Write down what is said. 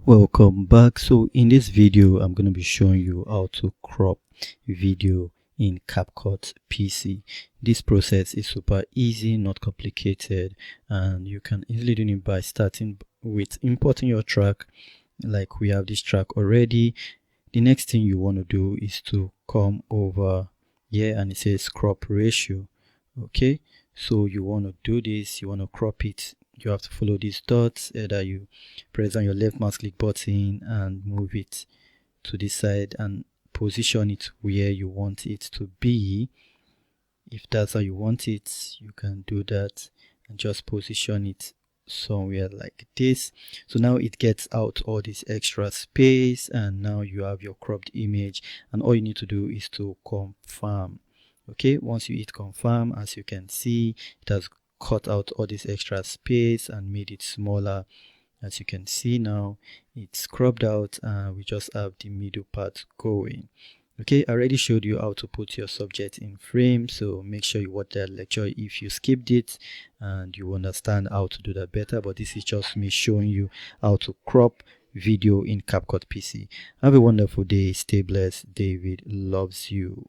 Welcome back. So in this video I'm going to be showing you how to crop video in Capcut PC. This process is super easy, not complicated, and you can easily do it by starting with importing your track. Like we have this track already. The next thing you want to do is to come over here and it says crop ratio. Okay, so you want to do this, you want to crop it. You have to follow these dots. Either you press on your left mouse click button and move it to this side and position it where you want it to be. If that's how you want it, you can do that and just position it somewhere like this. So now it gets out all this extra space, and now you have your cropped image, and all you need to do is to confirm. Okay, once you hit confirm, as you can see, it has cut out all this extra space and made it smaller. As you can see now, it's cropped out and we just have the middle part going. Okay, I already showed you how to put your subject in frame, so make sure you watch that lecture if you skipped it and you understand how to do that better. But this is just me showing you how to crop video in Capcut PC. Have a wonderful day. Stay blessed. David loves you.